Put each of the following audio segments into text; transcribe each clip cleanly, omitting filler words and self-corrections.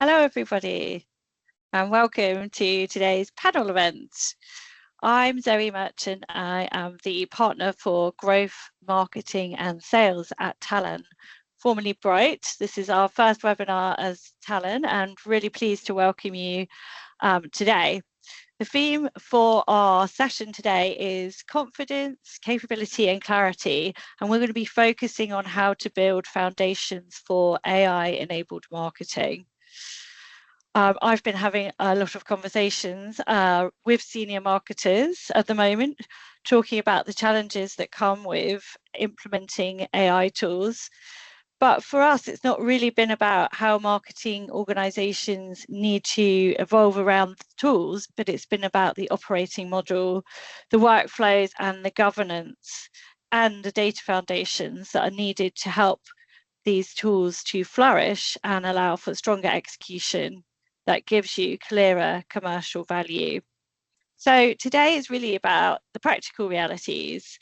Hello, everybody, and welcome to today's panel event. I'm Zoe Merchant. I am the partner for growth, marketing, and sales at Talon, formerly Bright. This is our first webinar as Talon, and really pleased to welcome you today. The theme for our session today is confidence, capability, and clarity, and we're going to be focusing on how to build foundations for AI-enabled marketing. I've been having a lot of conversations with senior marketers at the moment, talking about the challenges that come with implementing AI tools. But for us, it's not really been about how marketing organizations need to evolve around the tools, but it's been about the operating model, the workflows and the governance and the data foundations that are needed to help these tools to flourish and allow for stronger execution that gives you clearer commercial value. So today is really about the practical realities.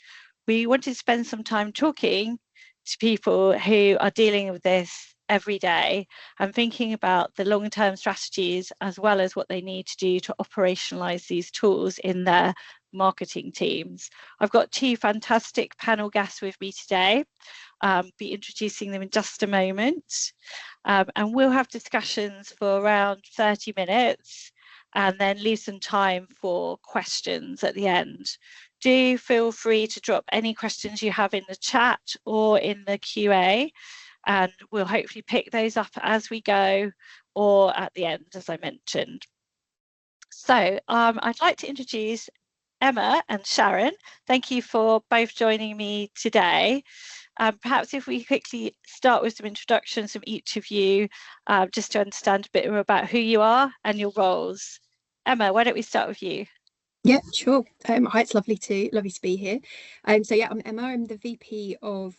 We wanted to spend some time talking to people who are dealing with this every day and thinking about the long-term strategies as well as what they need to do to operationalize these tools in their marketing teams. I've got two fantastic panel guests with me today. Be introducing them in just a moment. And we'll have discussions for around 30 minutes and then leave some time for questions at the end. Do feel free to drop any questions you have in the chat or in the QA, and we'll hopefully pick those up as we go or at the end, as I mentioned. So I'd like to introduce Emma and Sharon. Thank you for both joining me today. Perhaps if we quickly start with some introductions from each of you, just to understand a bit more about who you are and your roles. Emma, why don't we start with you? Yeah, sure. Hi, it's lovely to be here. So yeah, I'm Emma. I'm the VP of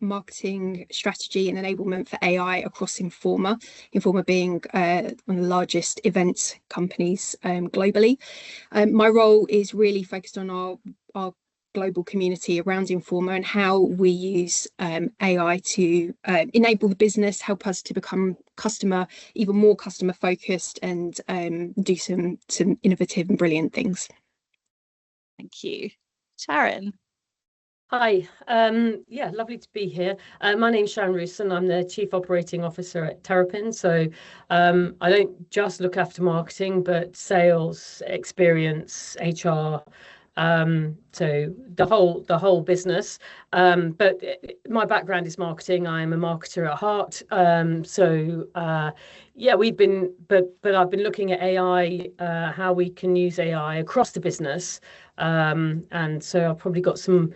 Marketing Strategy and Enablement for AI across Informa. Informa being one of the largest events companies globally. My role is really focused on our global community around Informa and how we use AI to enable the business, help us to become even more customer focused, and do some innovative and brilliant things. Thank you. Sharon. Hi, yeah, lovely to be here. My name's Sharon Rooson. I'm the Chief Operating Officer at Terrapin. So I don't just look after marketing, but sales, experience, HR, so the whole business. But my background is marketing. I am a marketer at heart. Yeah, but I've been looking at AI, how we can use AI across the business. And so I've probably got some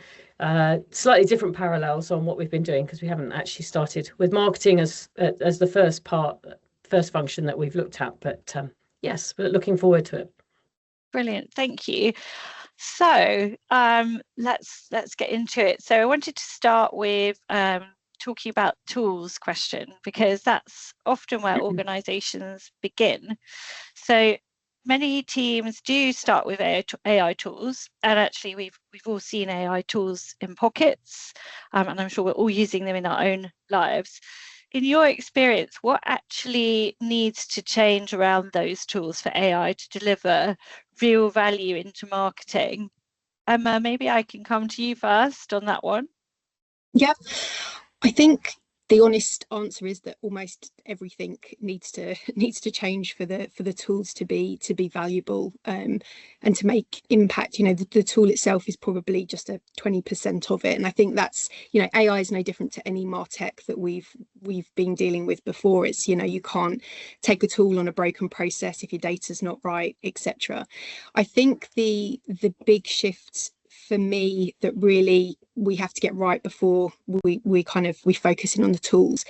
slightly different parallels on what we've been doing, because we haven't actually started with marketing as the first function that we've looked at. But yes, but looking forward to it. Brilliant, thank you. So let's get into it. So I wanted to start with talking about tools question, because that's often where organizations begin. So many teams do start with AI tools, and actually we've all seen AI tools in pockets, and I'm sure we're all using them in our own lives. In your experience, what actually needs to change around those tools for AI to deliver real value into marketing? Emma, maybe I can come to you first on that one. Yeah, I think the honest answer is that almost everything needs to change for the tools to be valuable and to make impact. You know, the tool itself is probably just a 20% of it, and I think that's, you know, AI is no different to any martech that we've been dealing with before. It's, you know, you can't take a tool on a broken process if your data's not right, etc. I think the big shift for me that really we have to get right before we focus in on the tools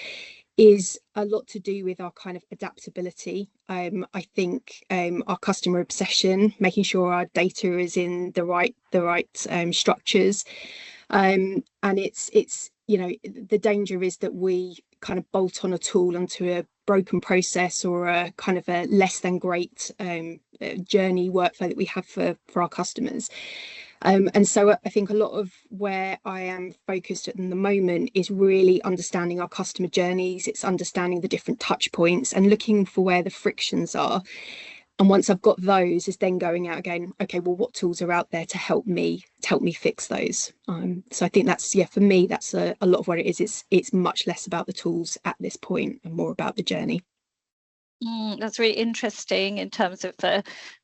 is a lot to do with our kind of adaptability. I think our customer obsession, making sure our data is in the right structures, and it's you know, the danger is that we kind of bolt on a tool onto a broken process or a kind of a less than great journey workflow that we have for our customers. And so I think a lot of where I am focused at the moment is really understanding our customer journeys. It's understanding the different touch points and looking for where the frictions are. And once I've got those, is then going out again, okay, well, what tools are out there to help me fix those? So I think that's, yeah, for me, that's a lot of what it is. It's much less about the tools at this point and more about the journey. That's really interesting in terms of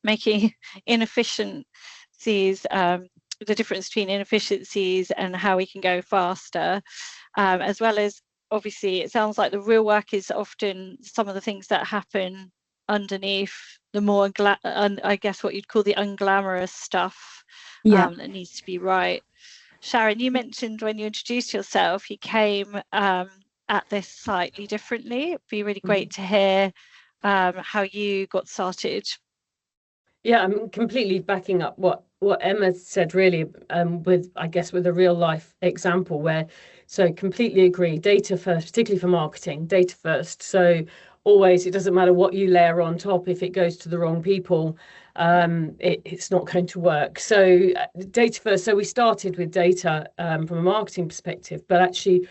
making inefficiencies, the difference between inefficiencies and how we can go faster, as well as, obviously, it sounds like the real work is often some of the things that happen underneath the more, I guess, what you'd call the unglamorous stuff that needs to be right. Sharon, you mentioned when you introduced yourself, you came at this slightly differently. It'd be really great to hear how you got started. Yeah, I'm completely backing up what Emma said, really, with, I guess, with a real life example where, so completely agree, data first, particularly for marketing, data first. So always, it doesn't matter what you layer on top, if it goes to the wrong people, it's not going to work. So data first. So we started with data from a marketing perspective, but actually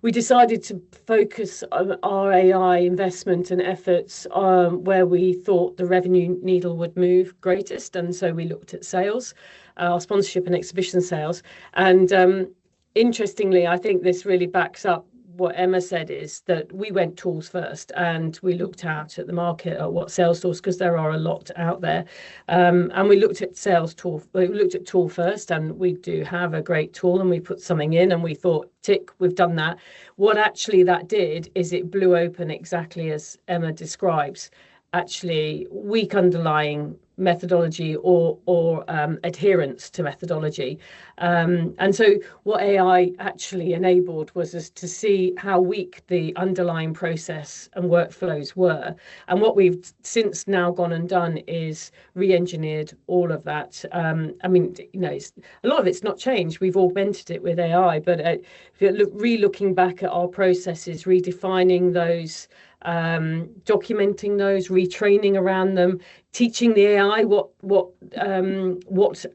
we decided to focus on our AI investment and efforts where we thought the revenue needle would move greatest. And so we looked at sales, our sponsorship and exhibition sales. And interestingly, I think this really backs up what Emma said, is that we went tools first and we looked out at the market at what sales tools, because there are a lot out there. And we looked at sales tool, we looked at tool first, and we do have a great tool, and we put something in and we thought, tick, we've done that. What actually that did is it blew open, exactly as Emma describes, actually weak underlying methodology or adherence to methodology. And so what AI actually enabled was us to see how weak the underlying process and workflows were. And what we've since now gone and done is re-engineered all of that. I mean, you know, a lot of it's not changed. We've augmented it with AI, but if you're re-looking back at our processes, redefining those, documenting those, retraining around them, teaching the AI what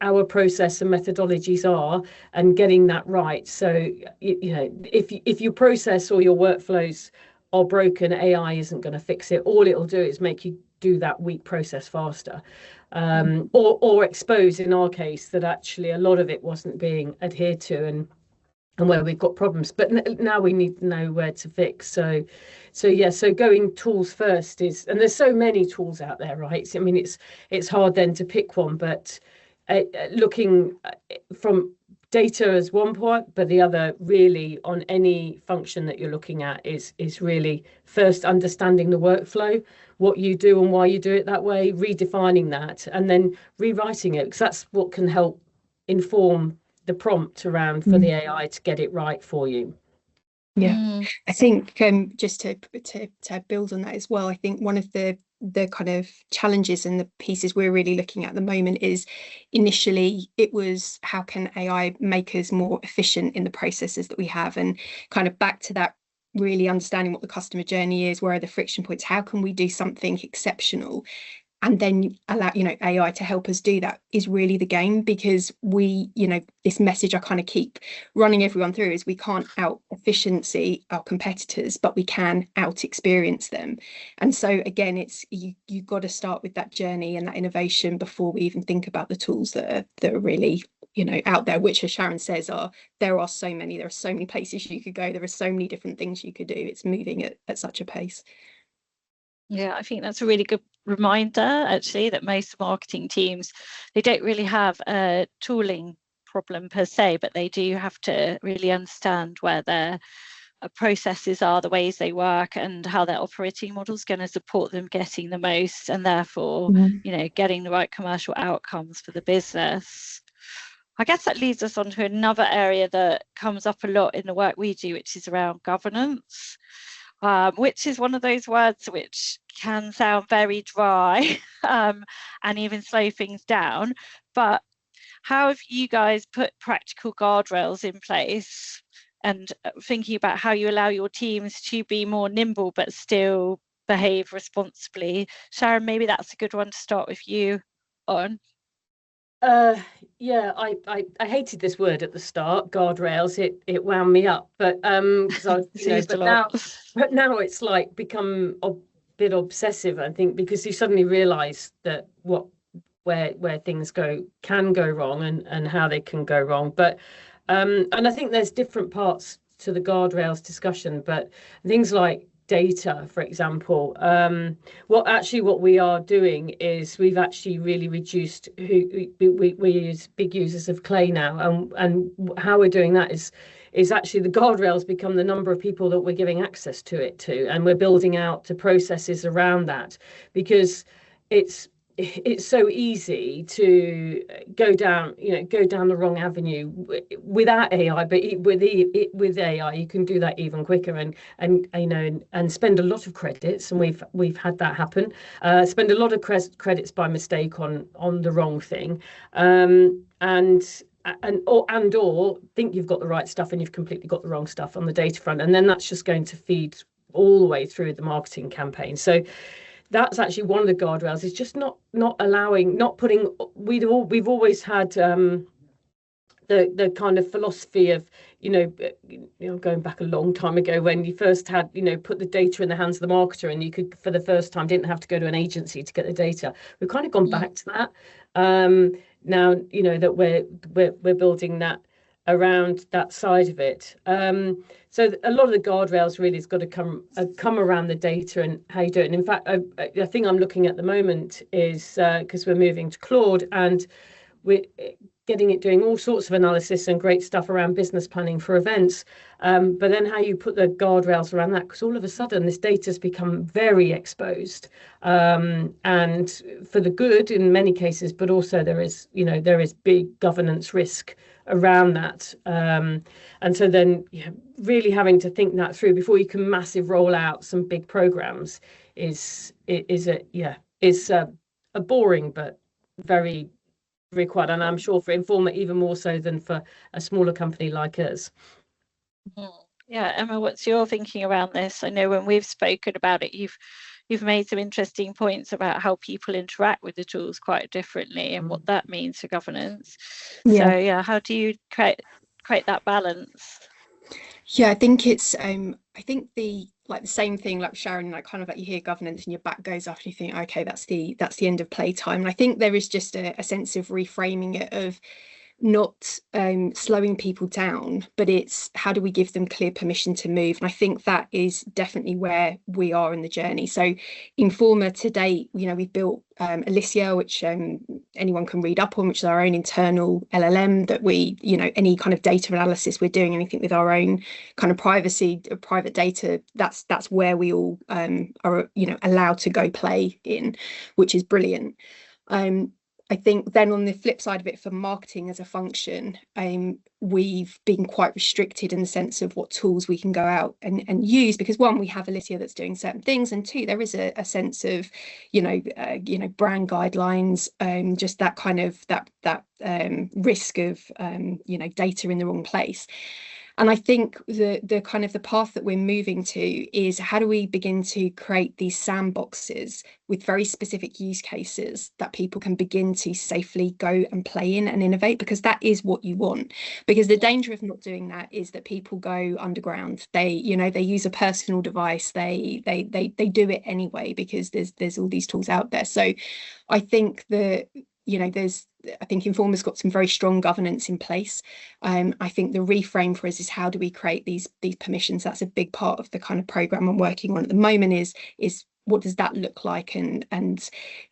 our process and methodologies are, and getting that right. So you know, if your process or your workflows are broken, AI isn't going to fix it. All it'll do is make you do that weak process faster, or expose, in our case, that actually a lot of it wasn't being adhered to, and where we've got problems. But now we need to know where to fix. So yeah, so going tools first is, and there's so many tools out there, right? I mean, it's hard then to pick one, but looking from data as one part, but the other really on any function that you're looking at is really first understanding the workflow, what you do and why you do it that way, redefining that, and then rewriting it, because that's what can help inform the prompt around for the AI to get it right for you. Yeah, I think just to build on that as well, I think one of the kind of challenges and the pieces we're really looking at the moment is, initially it was, how can AI make us more efficient in the processes that we have, and kind of back to that, really understanding what the customer journey is, where are the friction points, how can we do something exceptional, and then allow, you know, AI to help us do that, is really the game. Because we, you know, this message I kind of keep running everyone through is, we can't out efficiency our competitors, but we can out experience them. And so again, it's you've got to start with that journey and that innovation before we even think about the tools that are really, you know, out there, which, as Sharon says, there are so many places you could go, there are so many different things you could do. It's moving at such a pace. Yeah, I think that's a really good reminder, actually, that most marketing teams, they don't really have a tooling problem per se, but they do have to really understand where their processes are, the ways they work, and how their operating model is going to support them getting the most, and therefore, you know, getting the right commercial outcomes for the business. I guess that leads us on to another area that comes up a lot in the work we do, which is around governance. Which is one of those words which can sound very dry and even slow things down. But how have you guys put practical guardrails in place, and thinking about how you allow your teams to be more nimble but still behave responsibly? Sharon, maybe that's a good one to start with you on. Yeah, I hated this word at the start, guardrails. It wound me up, but because I, Used a lot. but now it's like become a bit obsessive, I think, because you suddenly realise that where things can go wrong and how they can go wrong. But and I think there's different parts to the guardrails discussion, but things like data, for example, what we are doing is we've actually really reduced who we use big users of clay now, and how we're doing that is actually the guardrails become the number of people that we're giving access to it to, and we're building out the processes around that, because it's so easy to go down the wrong avenue without AI, but with AI you can do that even quicker, and and spend a lot of credits, and we've had that happen. Spend a lot of credits by mistake on the wrong thing, or think you've got the right stuff and you've completely got the wrong stuff on the data front, and then that's just going to feed all the way through the marketing campaign. So that's actually one of the guardrails, is just not allowing, not putting. We've always had the kind of philosophy of going back a long time ago, when you first had put the data in the hands of the marketer, and you could, for the first time, didn't have to go to an agency to get the data. We've kind of gone back to that now, that we're building that around that side of it. So a lot of the guardrails really has got to come around the data and how you do it. And in fact, the thing I'm looking at the moment is, because we're moving to Claude, and we're getting it doing all sorts of analysis and great stuff around business planning for events. But then how you put the guardrails around that, because all of a sudden this data's become very exposed, and for the good in many cases, but also there is big governance risk around that. And so then really having to think that through before you can massive roll out some big programs is a boring but very required, and I'm sure for Informa even more so than for a smaller company like us. Yeah, Emma, what's your thinking around this? I know when we've spoken about it, you've made some interesting points about how people interact with the tools quite differently and what that means for governance. So yeah, how do you create that balance? Yeah, I think it's I think the same thing, like Sharon, like kind of like you hear governance and your back goes up and you think, okay, that's the end of playtime. And I think there is just a sense of reframing it, of not slowing people down, but it's how do we give them clear permission to move. And I think that is definitely where we are in the journey. So Informa to date, we've built Alicia, which anyone can read up on, which is our own internal LLM that we, any kind of data analysis we're doing, anything with our own kind of private data, that's where we all are allowed to go play in, which is brilliant. I think then on the flip side of it, for marketing as a function, we've been quite restricted in the sense of what tools we can go out and use, because one, we have Alicia that's doing certain things, and two, there is a sense of brand guidelines, just that kind of that risk of data in the wrong place. And I think the kind of the path that we're moving to is, how do we begin to create these sandboxes with very specific use cases that people can begin to safely go and play in and innovate, because that is what you want. Because the danger of not doing that is that people go underground. They use a personal device. They do it anyway because there's all these tools out there. So I think I think Informa's got some very strong governance in place. I think the reframe for us is, how do we create these permissions? That's a big part of the kind of program I'm working on at the moment, is what does that look like? And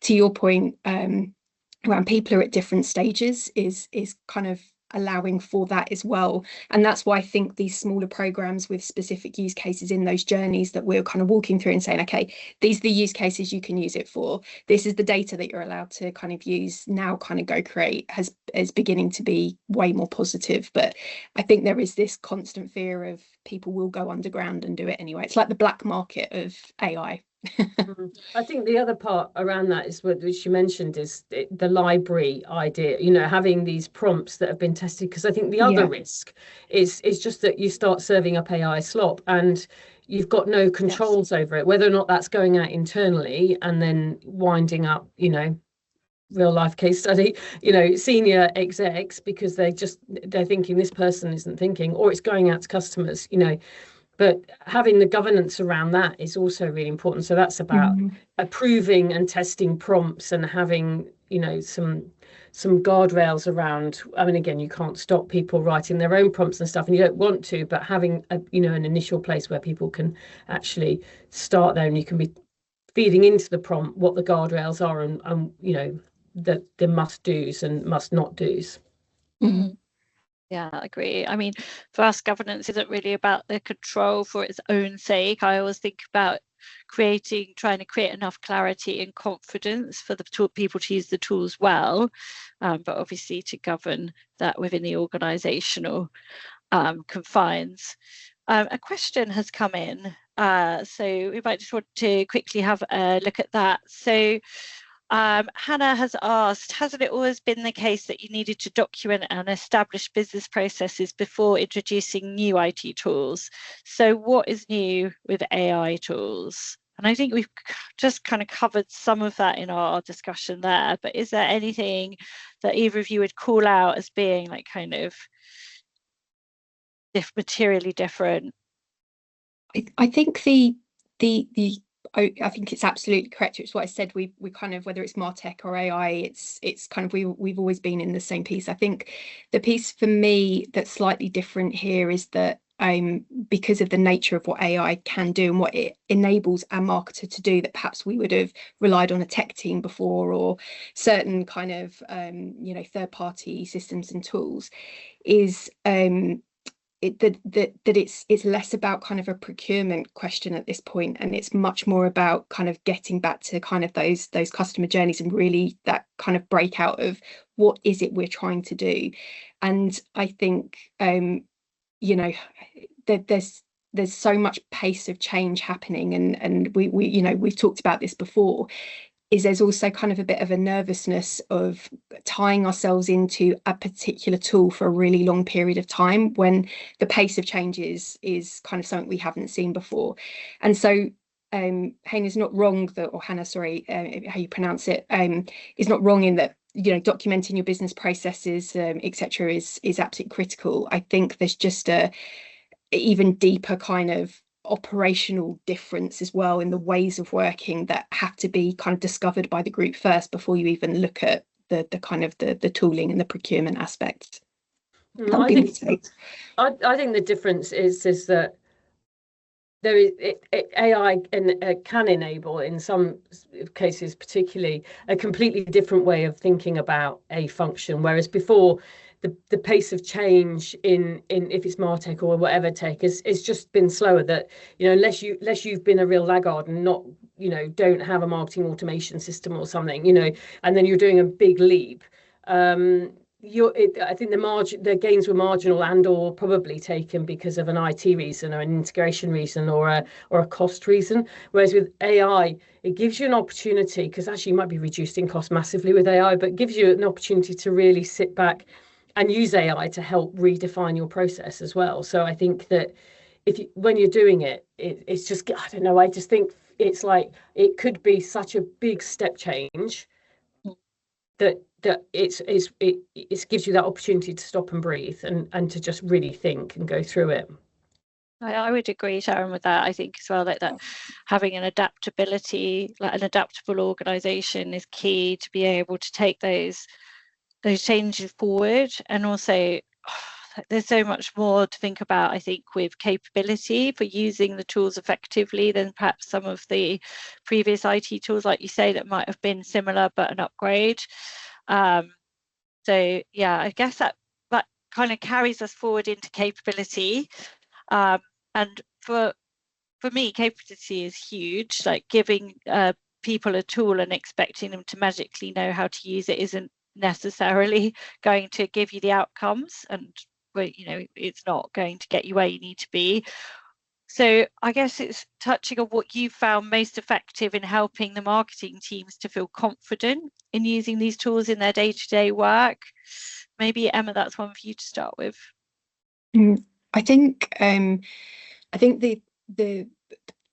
to your point, around people are at different stages, is kind of allowing for that as well. And that's why I think these smaller programs with specific use cases in those journeys that we're kind of walking through and saying, okay, these are the use cases you can use it for, this is the data that you're allowed to kind of use now, kind of go create, is beginning to be way more positive. But I think there is this constant fear of people will go underground and do it anyway. It's like the black market of AI. I think the other part around that is which you mentioned, is the library idea, having these prompts that have been tested, because I think the other risk is just that you start serving up AI slop and you've got no controls over it, whether or not that's going out internally and then winding up real life case study, senior execs, because they're thinking this person isn't thinking, or it's going out to customers, but having the governance around that is also really important. So that's about approving and testing prompts and having, some guardrails around. I mean, again, you can't stop people writing their own prompts and stuff, and you don't want to, but having an initial place where people can actually start there, and you can be feeding into the prompt what the guardrails are, and the must do's and must not do's. Yeah, I agree. I mean, for us, governance isn't really about the control for its own sake. I always think about trying to create enough clarity and confidence for the people to use the tools well, but obviously to govern that within the organizational confines. A question has come in, so we might just want to quickly have a look at that. So Hannah has asked, hasn't it always been the case that you needed to document and establish business processes before introducing new IT tools? So what is new with AI tools? And I think we've just kind of covered some of that in our discussion there, but is there anything that either of you would call out as being like kind of materially different? I think I think it's absolutely correct. It's what I said. We kind of, whether it's MarTech or AI, it's kind of we've always been in the same piece. I think the piece for me that's slightly different here is that because of the nature of what AI can do and what it enables a marketer to do, that perhaps we would have relied on a tech team before, or certain kind of third-party systems and tools, is it's less about kind of a procurement question at this point, and it's much more about kind of getting back to kind of those customer journeys, and really that kind of breakout of what is it we're trying to do. And I think there's so much pace of change happening, and we've talked about this before, is there's also kind of a bit of a nervousness of tying ourselves into a particular tool for a really long period of time when the pace of change is kind of something we haven't seen before. And so Hannah's not wrong or Hannah, sorry, how you pronounce it, is not wrong in that documenting your business processes, etc., is absolutely critical. I think there's just a even deeper kind of operational difference as well in the ways of working that have to be kind of discovered by the group first before you even look at the kind of the tooling and the procurement aspects. I think the difference is that there is AI can enable, in some cases particularly, a completely different way of thinking about a function, whereas before the pace of change in if it's MarTech or whatever tech is just been slower. That unless you've been a real laggard and not don't have a marketing automation system or something, and then you're doing a big leap, I think the gains were marginal and or probably taken because of an IT reason or an integration reason or a cost reason. Whereas with AI, it gives you an opportunity, because actually you might be reducing cost massively with AI, but gives you an opportunity to really sit back and use AI to help redefine your process as well. So I think that when you're doing it's just, I don't know, I just think it's like it could be such a big step change that it gives you that opportunity to stop and breathe and to just really think and go through it. I would agree, Sharon, with that. I think as well that having an adaptability, like an adaptable organization, is key to be able to take those changes forward. And also there's so much more to think about, I think, with capability for using the tools effectively than perhaps some of the previous IT tools, like you say, that might have been similar but an upgrade. So yeah, I guess that kind of carries us forward into capability. And for me, capability is huge. Like giving people a tool and expecting them to magically know how to use it isn't necessarily going to give you the outcomes, and it's not going to get you where you need to be. So I guess it's touching on what you found most effective in helping the marketing teams to feel confident in using these tools in their day-to-day work. Maybe Emma, that's one for you to start with. I think the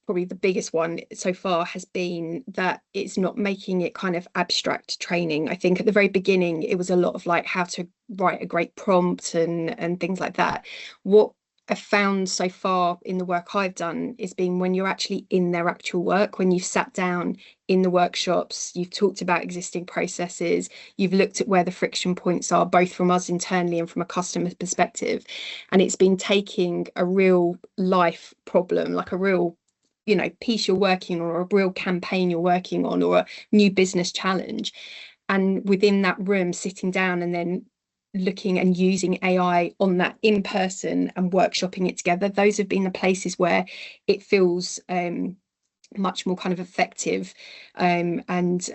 probably the biggest one so far has been that it's not making it kind of abstract training. I think at the very beginning it was a lot of like how to write a great prompt and things like that. What I've found so far in the work I've done is being when you're actually in their actual work, when you've sat down in the workshops, you've talked about existing processes, you've looked at where the friction points are, both from us internally and from a customer perspective. And it's been taking a real life problem, like a real, you know, piece you're working on, or a real campaign you're working on, or a new business challenge. And within that room, sitting down and then looking and using AI on that in person and workshopping it together, those have been the places where it feels much more kind of effective, and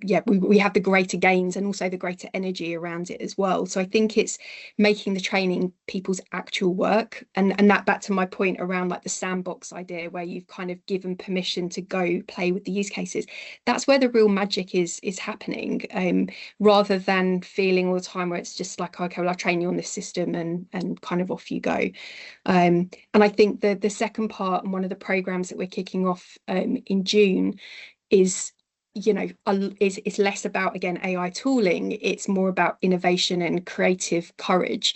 yeah, we have the greater gains and also the greater energy around it as well. So I think it's making the training people's actual work, and that back to my point around like the sandbox idea, where you've kind of given permission to go play with the use cases. That's where the real magic is happening, rather than feeling all the time where it's just like, okay, well, I'll train you on this system and kind of off you go. And I think the second part, and one of the programs that we're kicking off in June, is, you know, it's less about, again, AI tooling. It's more about innovation and creative courage.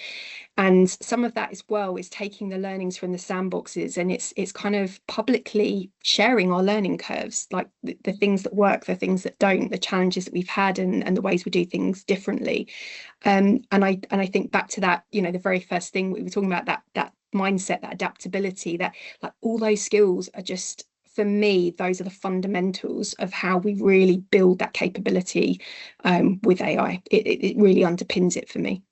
And some of that as well is taking the learnings from the sandboxes, and it's kind of publicly sharing our learning curves, like the things that work, the things that don't, the challenges that we've had, and the ways we do things differently. And I think back to that, you know, the very first thing we were talking about, that mindset, that adaptability, that like all those skills are just, for me, those are the fundamentals of how we really build that capability with AI. It really underpins it for me.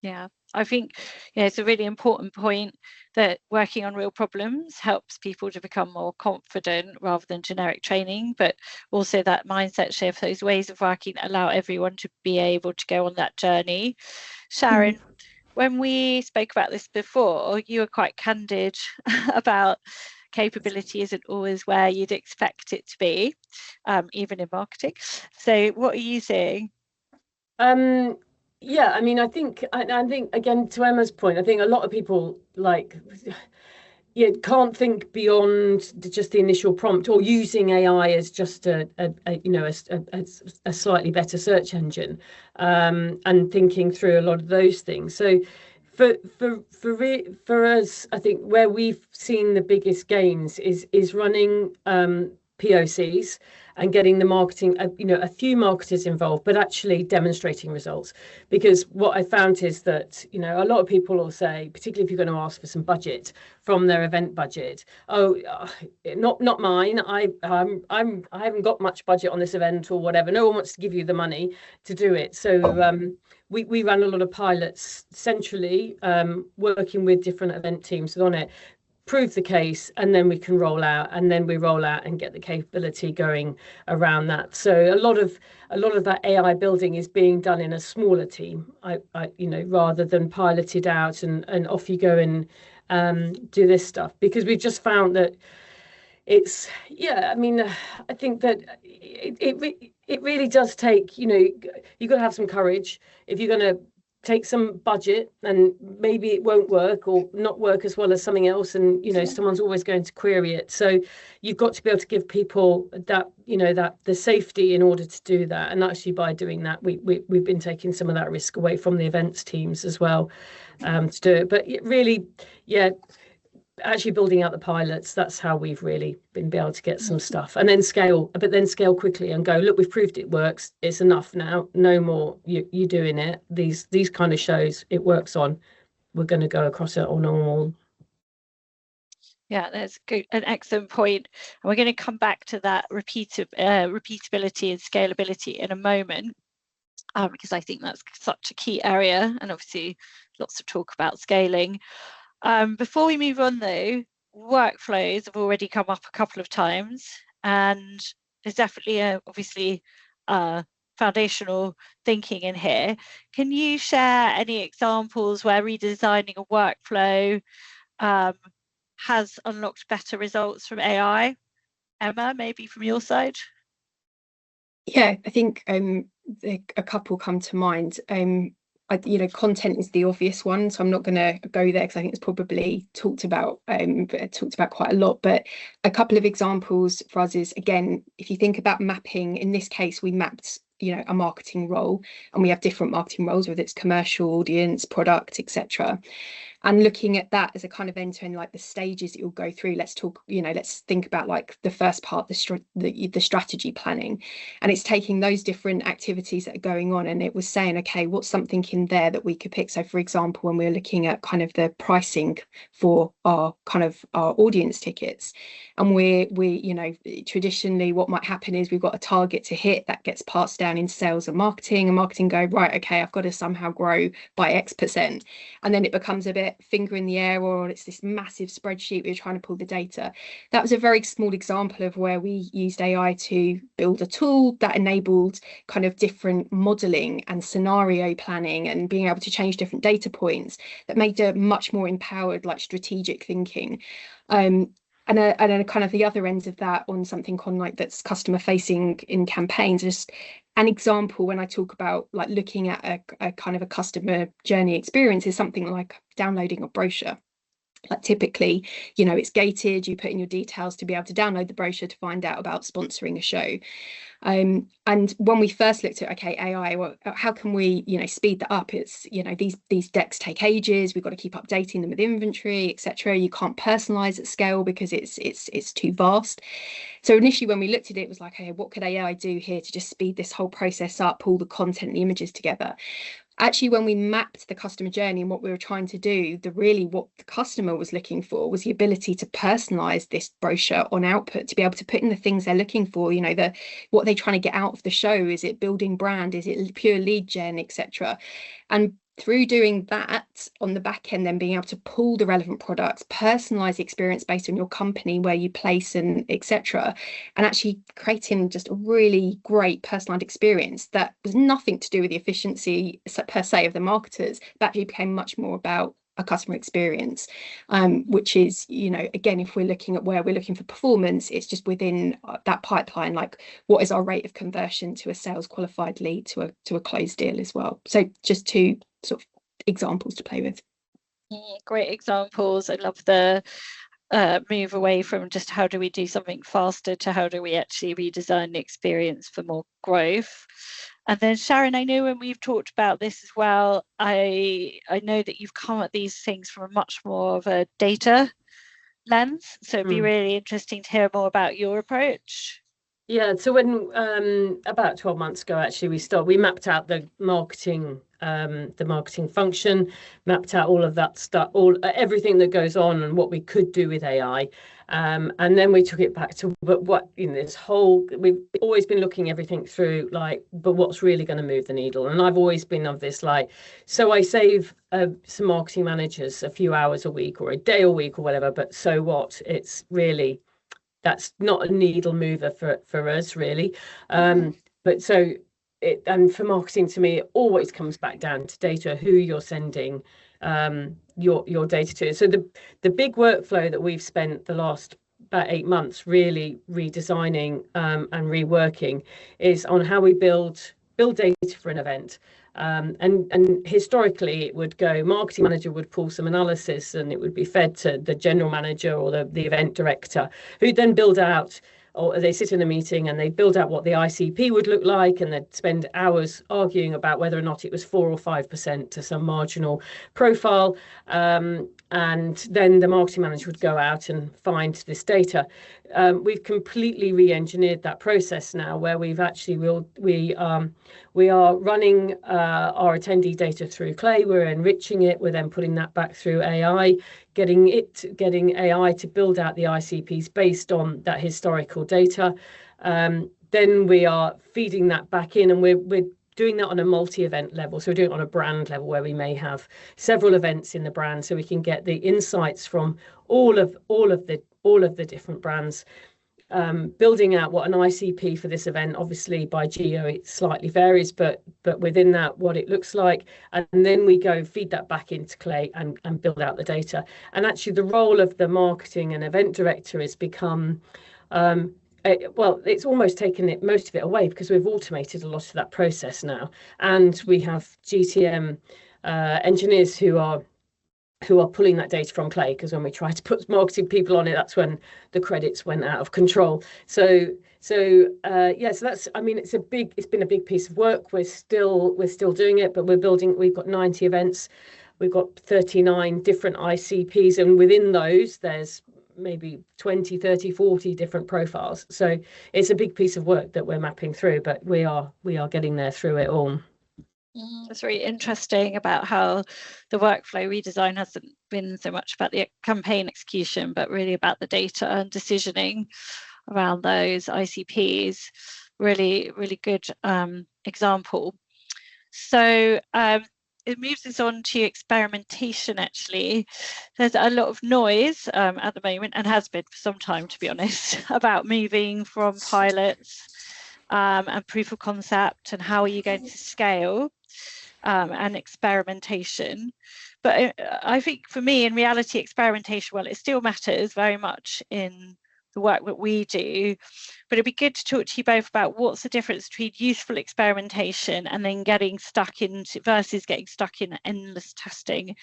Yeah, I think, yeah, it's a really important point that working on real problems helps people to become more confident rather than generic training, but also that mindset shift, those ways of working that allow everyone to be able to go on that journey. Sharon, when we spoke about this before, you were quite candid about capability isn't always where you'd expect it to be, even in marketing. So what are you seeing? Yeah, I mean, I think again, to Emma's point, I think a lot of people like, yeah, can't think beyond just the initial prompt, or using AI as just a you know, a slightly better search engine, and thinking through a lot of those things. So for us, I think where we've seen the biggest gains is running POCs and getting the marketing, you know, a few marketers involved, but actually demonstrating results. Because what I found is that, you know, a lot of people will say, particularly if you're going to ask for some budget from their event budget, oh, not mine. I haven't got much budget on this event or whatever. No one wants to give you the money to do it. So we ran a lot of pilots centrally, working with different event teams on it, prove the case, and then we can roll out, and then we roll out and get the capability going around that. So a lot of that AI building is being done in a smaller team, you know, rather than piloted out and off you go and do this stuff, because we've just found that it's, yeah, I mean, I think that it really does take, you know, you've got to have some courage if you're going to take some budget, and maybe it won't work or not work as well as something else, and you know, someone's always going to query it. So you've got to be able to give people that, you know, that the safety in order to do that. And actually by doing that, we've been taking some of that risk away from the events teams as well, to do it. But it really, yeah, actually building out the pilots, that's how we've really been able to get some stuff, and then scale, but then scale quickly and go, look, we've proved it works, it's enough now, no more you doing it, these kind of shows it works on, we're going to go across it on all. Yeah, that's good, an excellent point. And we're going to come back to that repeatability and scalability in a moment, because I think that's such a key area, and obviously lots of talk about scaling. Before we move on though, workflows have already come up a couple of times, and there's definitely obviously foundational thinking in here. Can you share any examples where redesigning a workflow has unlocked better results from AI? Emma, maybe from your side? Yeah, I think a couple come to mind. content is the obvious one, so I'm not going to go there because I think it's probably talked about quite a lot. But a couple of examples for us is, again, if you think about mapping, in this case, we mapped a marketing role, and we have different marketing roles, whether it's commercial, audience, product, etc. And looking at that as a kind of end-to-end, like the stages that you'll go through. Let's think about like the first part, the strategy planning, and it's taking those different activities that are going on, and it was saying, okay, what's something in there that we could pick? So for example, when we're looking at kind of the pricing for our audience tickets, and we traditionally what might happen is we've got a target to hit that gets passed down in sales and marketing go, right, okay, I've got to somehow grow by X%, and then it becomes a bit finger in the air, or it's this massive spreadsheet we're trying to pull the data. That was a very small example of where we used AI to build a tool that enabled kind of different modeling and scenario planning and being able to change different data points that made a much more empowered, like, strategic thinking. And then kind of the other ends of that on something on like that's customer facing in campaigns. Just an example, when I talk about like looking at a kind of a customer journey experience, is something like downloading a brochure. Like typically, it's gated, you put in your details to be able to download the brochure to find out about sponsoring a show. And when we first looked at, okay, AI, well, how can we, speed that up? It's, these decks take ages. We've got to keep updating them with inventory, etc. You can't personalize at scale because it's too vast. So initially, when we looked at it, it was like, hey, what could AI do here to just speed this whole process up, pull the content and the images together? Actually, when we mapped the customer journey and what we were trying to do, what the customer was looking for was the ability to personalize this brochure on output, to be able to put in the things they're looking for, what they're trying to get out of the show. Is it building brand? Is it pure lead gen, etc.? And through doing that on the back end, then being able to pull the relevant products, personalize the experience based on your company, where you place and etc., and actually creating just a really great personalized experience that was nothing to do with the efficiency per se of the marketers, but actually became much more about a customer experience, which is, again, if we're looking at where we're looking for performance, it's just within that pipeline, like what is our rate of conversion to a sales qualified lead to a closed deal as well. So just two sort of examples to play with. Great examples. I love the move away from just how do we do something faster to how do we actually redesign the experience for more growth. And then Sharon, I know when we've talked about this as well, I know that you've come at these things from a much more of a data lens. So it'd be really interesting to hear more about your approach. Yeah, so when about 12 months ago, actually, we mapped out the marketing function, mapped out all of that stuff, everything that goes on and what we could do with AI. And then we took it back to we've always been looking everything through, like, but what's really going to move the needle? And I've always been of this, like, so I save some marketing managers a few hours a week or a day a week or whatever, but so what? It's really, that's not a needle mover for us, really. But so and for marketing, to me, it always comes back down to data, who you're sending your data to. So the big workflow that we've spent the last about 8 months really redesigning and reworking is on how we build data for an event. And historically, it would go, marketing manager would pull some analysis and it would be fed to the general manager or the event director, who'd then build out, or they sit in a meeting and they build out what the ICP would look like, and they'd spend hours arguing about whether or not it was 4 or 5% to some marginal profile. And then the marketing manager would go out and find this data. We've completely re-engineered that process now, where we've actually we are running our attendee data through Clay. We're enriching it. We're then putting that back through AI, getting AI to build out the ICPs based on that historical data. Then we are feeding that back in, and we're doing that on a multi-event level. So we're doing it on a brand level, where we may have several events in the brand, so we can get the insights from all of the different brands. Building out what an ICP for this event, obviously by geo it slightly varies, but within that, what it looks like, and then we go feed that back into Clay and build out the data. And actually, the role of the marketing and event director has become well, it's almost taken most of it away, because we've automated a lot of that process now, and we have GTM engineers who are pulling that data from Clay, because when we tried to put marketing people on it, that's when the credits went out of control. So yeah, so that's, I mean, it's been a big piece of work. We're still doing it, but we've got 90 events, we've got 39 different ICPs, and within those there's maybe 20, 30, 40 different profiles. So it's a big piece of work that we're mapping through, but we are getting there through it all. It's really interesting about how the workflow redesign hasn't been so much about the campaign execution, but really about the data and decisioning around those ICPs. Really, really good example. So it moves us on to experimentation, actually. There's a lot of noise at the moment, and has been for some time, to be honest, about moving from pilots and proof of concept, and how are you going to scale and experimentation. But I think for me, in reality, experimentation, well, it still matters very much in the work that we do, but it'd be good to talk to you both about what's the difference between useful experimentation and then getting stuck into versus getting stuck in endless testing.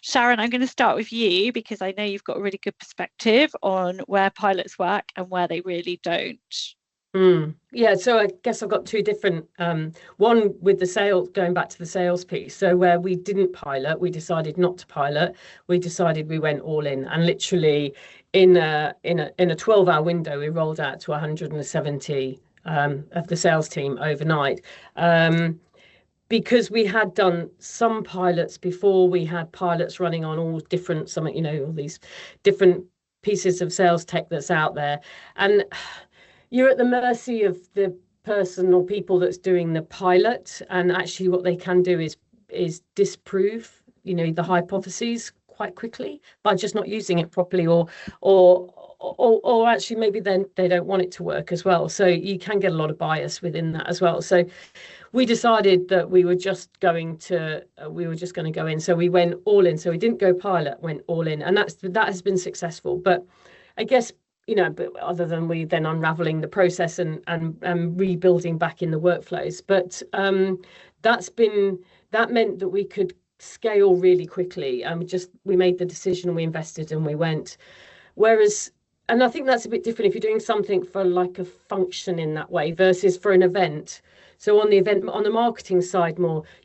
Sharon, I'm going to start with you, because I know you've got a really good perspective on where pilots work and where they really don't. Yeah, so I guess I've got two different, one with the sales, going back to the sales piece. So where we didn't pilot, we decided not to pilot. We decided we went all in, and literally in a 12-hour window, we rolled out to 170 of the sales team overnight. Because we had done some pilots before, we had pilots running on all different, all these different pieces of sales tech that's out there, and you're at the mercy of the person or people that's doing the pilot, and actually what they can do is disprove, the hypotheses quite quickly by just not using it properly, or actually maybe then they don't want it to work as well. So you can get a lot of bias within that as well. So we decided that we were just going to go in. So we went all in. So we didn't go pilot, went all in, and that has been successful. But I guess, but other than we then unraveling the process and rebuilding back in the workflows, but that meant that we could scale really quickly, and we made the decision, we invested, and we went. Whereas, and I think that's a bit different if you're doing something for like a function in that way versus for an event. So on the marketing side,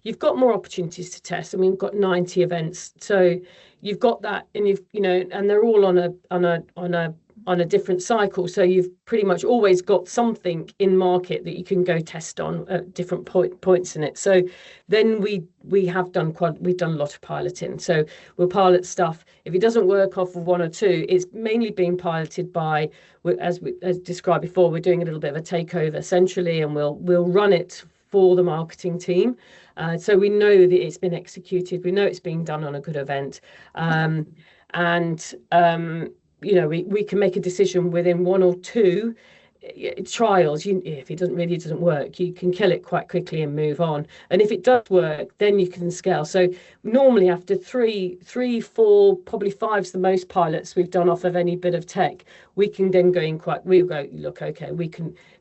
you've got more opportunities to test. I mean, we've got 90 events, so you've got that, and and they're all on a different cycle, so you've pretty much always got something in market that you can go test on at different points in it. So then we've done a lot of piloting. So we'll pilot stuff. If it doesn't work off of one or two, it's mainly being piloted by, as described before, we're doing a little bit of a takeover centrally, and we'll run it for the marketing team. So we know that it's been executed. We know it's being done on a good event, we can make a decision within one or two trials. If it doesn't work, you can kill it quite quickly and move on. And if it does work, then you can scale. So normally after three, 4, probably 5's the most pilots we've done off of any bit of tech, we can then we'll go, look, okay,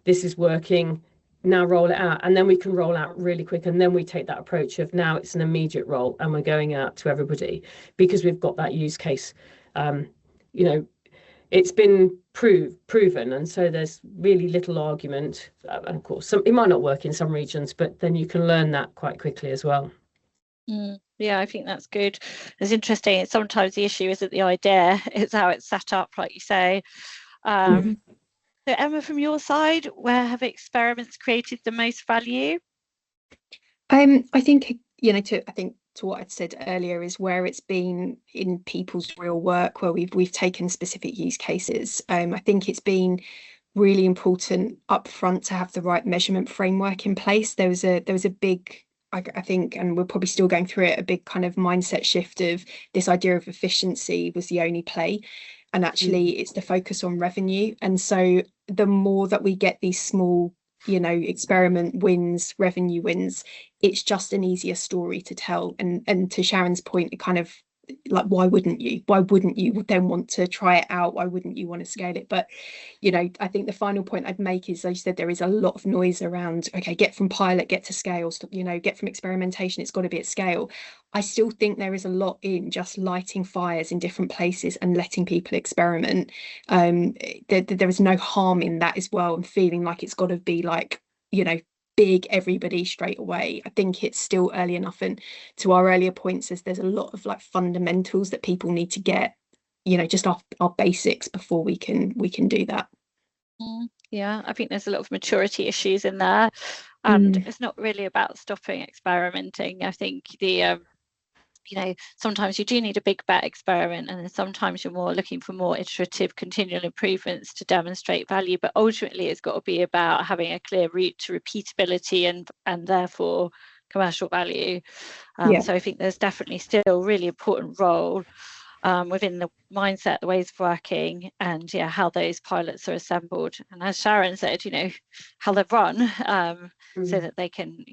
this is working, now roll it out. And then we can roll out really quick. And then we take that approach of now it's an immediate roll, and we're going out to everybody because we've got that use case. It's been proven, and so there's really little argument. And of course, it might not work in some regions, but then you can learn that quite quickly as well. Yeah, I think that's good. It's interesting. Sometimes the issue isn't the idea; it's how it's set up, like you say. So, Emma, from your side, where have experiments created the most value? I think to what I'd said earlier is where it's been in people's real work, where we've taken specific use cases. I think it's been really important up front to have the right measurement framework in place. There was a big, I think, and we're probably still going through it, a big kind of mindset shift of this idea of efficiency was the only play, and actually it's the focus on revenue. And so the more that we get these small experiment wins, revenue wins, it's just an easier story to tell. And to Sharon's point, it kind of like, why wouldn't you then want to try it out? Why wouldn't you want to scale it? But I think the final point I'd make is, as you said, there is a lot of noise around, okay, get from pilot, get to scale, get from experimentation, it's got to be at scale. I still think there is a lot in just lighting fires in different places and letting people experiment. There is no harm in that as well, and feeling like it's got to be like, big everybody straight away. I think it's still early enough, and to our earlier points, there's a lot of like fundamentals that people need to get, just our basics before we can do that. Yeah, I think there's a lot of maturity issues in there, and it's not really about stopping experimenting. I think sometimes you do need a big bet experiment, and then sometimes you're more looking for more iterative continual improvements to demonstrate value, but ultimately it's got to be about having a clear route to repeatability and therefore commercial value. So I think there's definitely still a really important role within the mindset, the ways of working, and how those pilots are assembled, and as Sharon said, how they're run, so that they can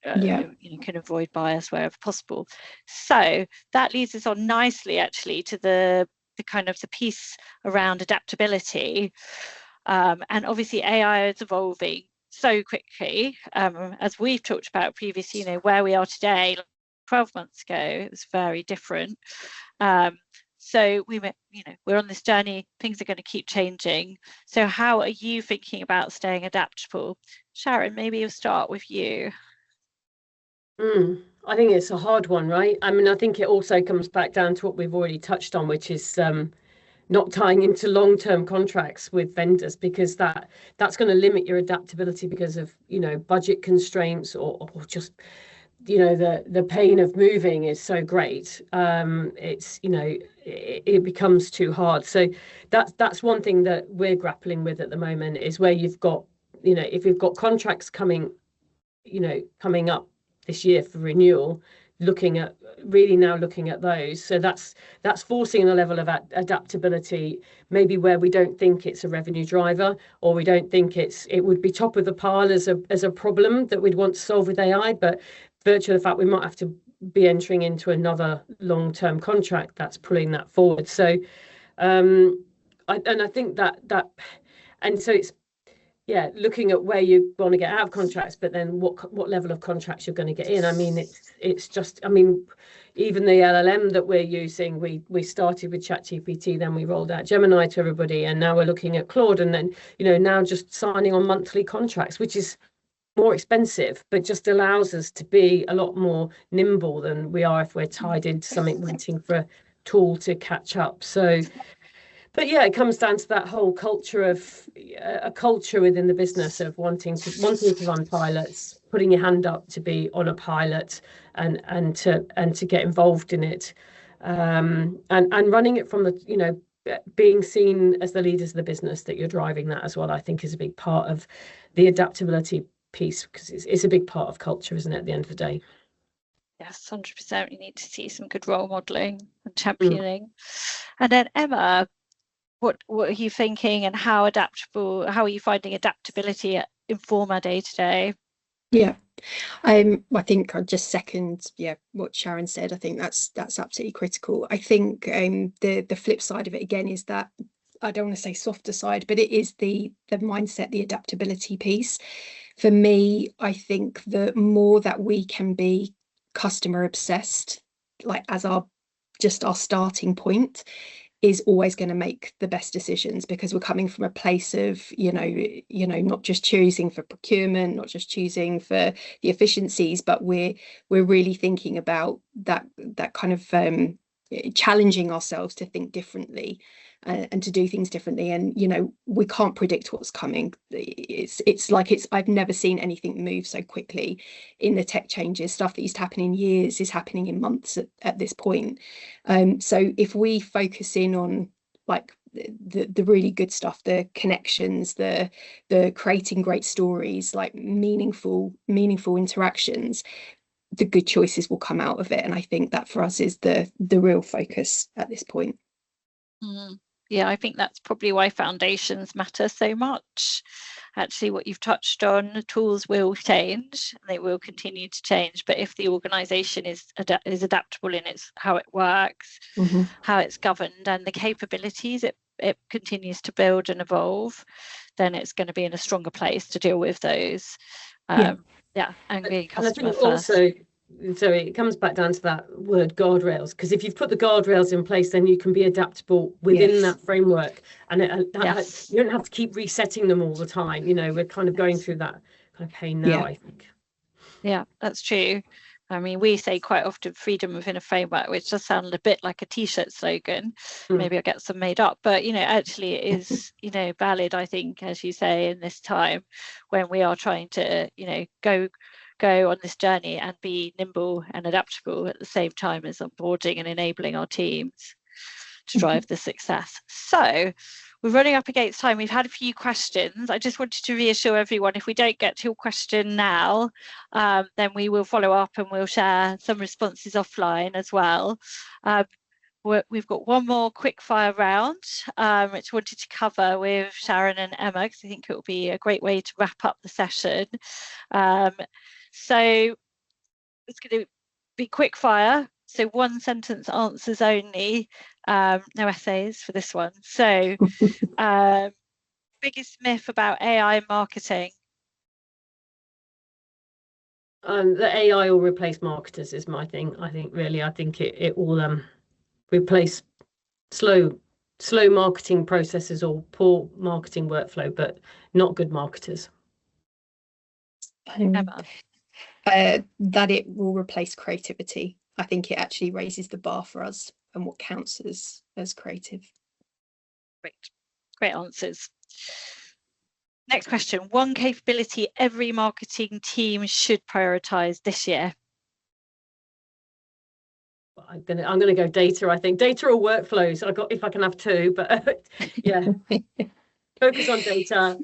can avoid bias wherever possible. So that leads us on nicely actually to the kind of the piece around adaptability, and obviously AI is evolving so quickly, as we've talked about previously. Where we are today, 12 months ago, it was very different. So we're on this journey, things are going to keep changing. So how are you thinking about staying adaptable? Sharon, maybe you'll start with you. I think it's a hard one, right? I mean, I think it also comes back down to what we've already touched on, which is not tying into long-term contracts with vendors, because that's going to limit your adaptability because of budget constraints, or just the pain of moving is so great. It's it becomes too hard. So that's one thing that we're grappling with at the moment, is where you've got if you've got contracts coming up this year for renewal, looking at those. So that's forcing a level of adaptability, maybe where we don't think it's a revenue driver, or we don't think it would be top of the pile as a problem that we'd want to solve with AI, but virtue of the fact we might have to be entering into another long-term contract that's pulling that forward. So I think that and so it's looking at where you want to get out of contracts, but then what level of contracts you're going to get in. I mean, it's just, I mean, even the LLM that we're using, we started with ChatGPT, then we rolled out Gemini to everybody, and now we're looking at Claude, and then now just signing on monthly contracts, which is more expensive, but just allows us to be a lot more nimble than we are if we're tied into something waiting for a tool to catch up. So. But it comes down to that whole culture of a culture within the business of wanting to run pilots, putting your hand up to be on a pilot, and to get involved in it, and running it from the being seen as the leaders of the business, that you're driving that as well. I think is a big part of the adaptability piece, because it's a big part of culture, isn't it, at the end of the day? Yes, 100%. You need to see some good role modeling and championing. And then Emma, what are you thinking, and how are you finding adaptability inform our day-to-day? I think I just second what Sharon said. I think that's absolutely critical. I think the flip side of it again is that, I don't want to say softer side, but it is the mindset, the adaptability piece. For me, I think the more that we can be customer obsessed, like as our starting point, is always going to make the best decisions, because we're coming from a place of not just choosing for procurement, not just choosing for the efficiencies, but we're really thinking about that kind of challenging ourselves to think differently, and to do things differently. And we can't predict what's coming. It's like I've never seen anything move so quickly in the tech changes. Stuff that used to happen in years is happening in months at this point. So if we focus in on like the really good stuff, the connections, the creating great stories, like meaningful interactions, the good choices will come out of it. And I think that for us is the real focus at this point. I think that's probably why foundations matter so much. actually what you've touched on, the tools will change and they will continue to change. But if the organisation is adaptable in its how it works, how it's governed, and the capabilities it continues to build and evolve, then it's going to be in a stronger place to deal with those. And being customer first. Also, so it comes back down to that word guardrails, because if you've put the guardrails in place, then you can be adaptable within that framework, and you don't have to keep resetting them all the time. You know, we're kind of going through that kind of pain now, I think. Yeah, that's true. I mean, we say quite often freedom within a framework, which does sound a bit like a t-shirt slogan. Maybe I'll get some made up, but, you know, actually it is, you know, valid, I think, as you say, in this time when we are trying to, you know, go on this journey and be nimble and adaptable at the same time as onboarding and enabling our teams to drive the success. So we're running up against time. We've had a few questions. I just wanted to reassure everyone, if we don't get to your question now, then we will follow up and we'll share some responses offline as well. We've got one more quick fire round, which I wanted to cover with Sharon and Emma, because I think it will be a great way to wrap up the session. So it's going to be quick fire. So one sentence answers only, no essays for this one. So biggest myth about AI marketing? That AI will replace marketers is my thing. I think it will replace slow marketing processes or poor marketing workflow, but not good marketers. Emma? That it will replace creativity. I think it actually raises the bar for us and what counts as creative. Great answers. Next question. One capability every marketing team should prioritize this year. I'm gonna go data. I think data or workflows. If I can have two, but yeah, focus on data.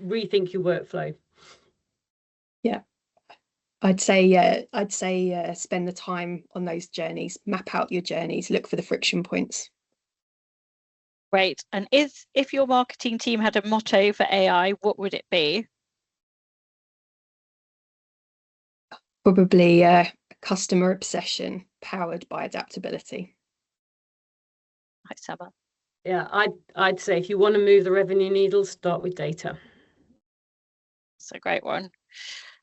Rethink your workflow. Yeah, I'd say spend the time on those journeys. Map out your journeys. Look for the friction points. Great. And if your marketing team had a motto for AI, what would it be? Probably customer obsession powered by adaptability. Nice, Emma. Yeah, I'd say if you want to move the revenue needle, start with data. It's a great one.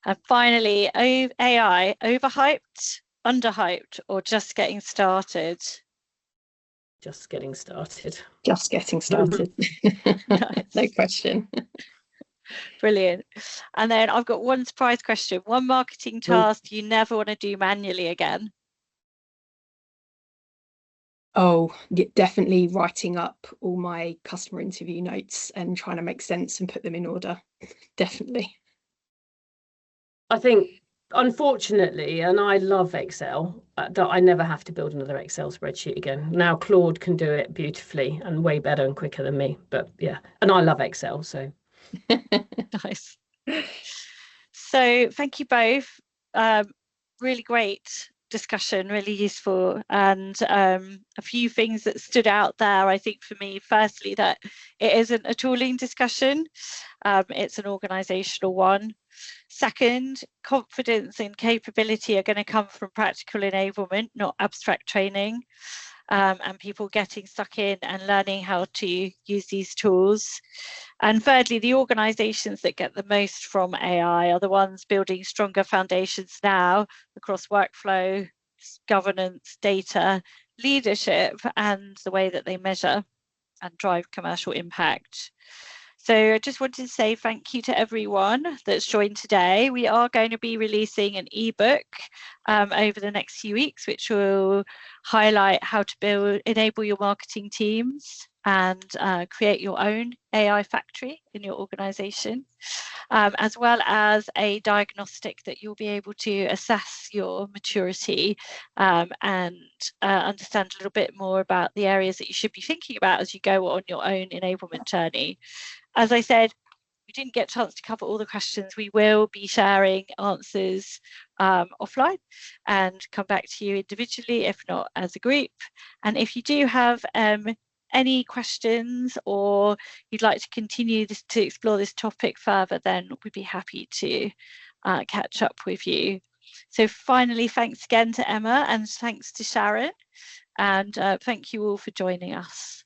And finally, AI, overhyped, underhyped, or just getting started? Just getting started. Just getting started. Nice. No question. Brilliant. And then I've got one surprise question. One marketing task you never want to do manually again? Oh, definitely writing up all my customer interview notes and trying to make sense and put them in order. Definitely. I think, unfortunately, and I love Excel, that I never have to build another Excel spreadsheet again. Now Claude can do it beautifully and way better and quicker than me. But yeah, and I love Excel, so. Nice. So thank you both. Really great discussion, really useful, and a few things that stood out there, I think, for me. Firstly, that it isn't a tooling discussion, it's an organizational one. Second, confidence and capability are going to come from practical enablement, not abstract training, and people getting stuck in and learning how to use these tools. And thirdly, the organizations that get the most from AI are the ones building stronger foundations now across workflow, governance, data, leadership, and the way that they measure and drive commercial impact. So I just wanted to say thank you to everyone that's joined today. We are going to be releasing an ebook over the next few weeks, which will highlight how to enable your marketing teams and create your own AI factory in your organization, as well as a diagnostic that you'll be able to assess your maturity and understand a little bit more about the areas that you should be thinking about as you go on your own enablement journey. As I said, we didn't get a chance to cover all the questions. We will be sharing answers offline and come back to you individually, if not as a group. And if you do have any questions, or you'd like to continue to explore this topic further, then we'd be happy to catch up with you. So finally, thanks again to Emma, and thanks to Sharon, and thank you all for joining us.